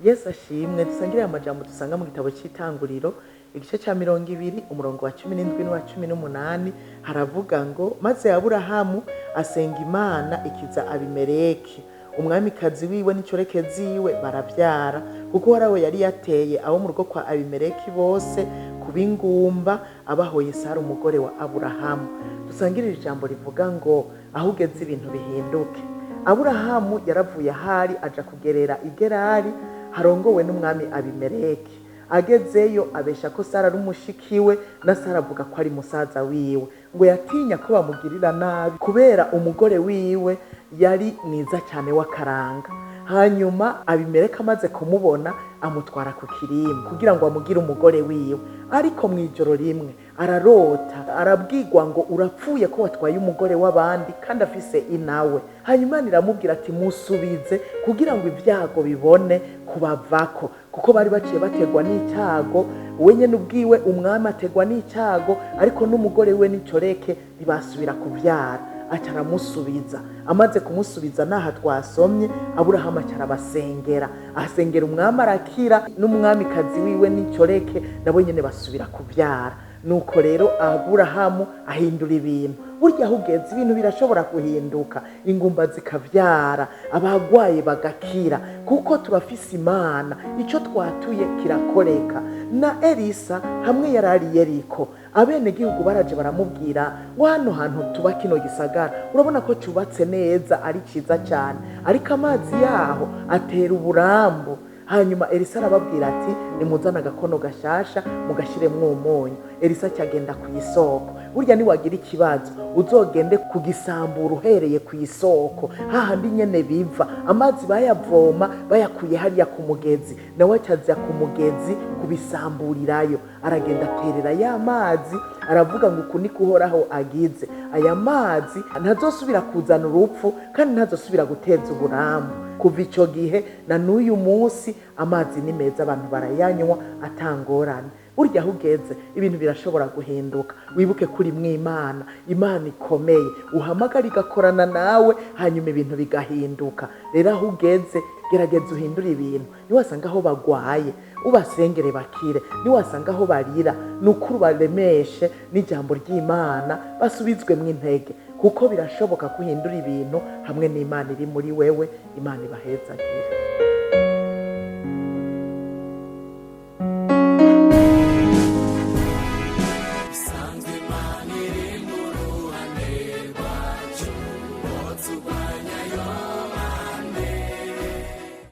Yesu ashimwe. Dusangire amajambo dusanga mu gitabo cy'Itanguriro igice cya 20 umurongo wa 17 n'uwa 18 haravuga ngo maze Aburahamu asenga Imana ikiza Abimeleki umwamikazi wiwe n'incoreke ziwe barabyara kuko warawe yari yateye abo mu rugo kwa Abimeleki bose kubingumba abahoye Sara umugore wa Aburahamu. Dusangire ijambo rivuga ngo aho ugeze ibintu bihinduke. Aburahamu yaravuye ahari aja kugerera igerari harongowe n'umwami Abimeleki. Agezeyo abesha ko Sara ari umushikiwe na Sara avuga ko ari musaza wiwe ngo yatinya ko bamugirira nabi kubera umugore wiwe yari mwiza cyane w'akaranga. Hanyuma Abimeleki amaze kumubona amutwara ku kirimba kugira ngo amugire umugore wiwe. Ariko mwijoro rimwe ararota arabwirwa ngo urapfuye ko watwaye umugore w'abandi kandi afise inawe. Hanyuma niramubwira ati musubize kugira ngo ibyago bibone kubavako kuko bari baciye bategwa n'icyago. Wenye nubwiwe umwami ategwa n'icyago ariko n'umugore we n'incoreke ntibasubira kuvyara. Ataramusubiza amaze kumusubiza naha twasomye Aburahamu acarabasengera asengera umwami arakira n'umwamikazi wiwe n'incoreke nabo nyene basubira kuvyara. Nuko rero Aburahamu ahindura ibintu. Burya aho ugeze ibintu birashobora guhinduka, ingumba zikavyara, abagwaye bagakira kuko turafise Imana. Ico twatuye kirakoreka. Na Elisa hamwe yarari Yeriko abene gihugu baraje baramubwira ngo hano hantu tuba kino gisagara urabona ko cubatse neza ari ciza cyane ariko amazi yaho atera uburambo. Hanyuma Elisa arababwira ati nimuzana agakono gashasha mugashiremwo umunyu. Elisa cyagenda ku isoko. Burya ni wagira ikibazo uzogende kugisambura uhereye ku isoko hahandi nyene biva amazi bayavoma bayakuye hariya ku mugezi nawe acaza ku mugezi kubisamburirayo. Aragenda aterera ya mazi aravuga ngo uku ni kuhoraho agize aya mazi ntazosubira kuzana urupfu kandi ntazosubira guteza uburambo. Kuva ico gihe na n'uyu munsi amazi ni meza abantu barayanywa atangorane. Burya aho ugeze ibintu birashobora guhinduka. Wibuke kuri mw'Imana, Imana ikomeye uhamagara igakorana nawe hanyuma ibintu bigahinduka. Rero aho ugeze gerageza uhindura ibintu. Niwasanga aho bagwaye ubasengere bakire, niwasanga aho barira nukuri baremeshe n'ijambo ry'Imana basubizwe mw'intege kuko birashoboka kuhindura ibintu hamwe n'Imana iri muri wewe. Imana ibahezagire.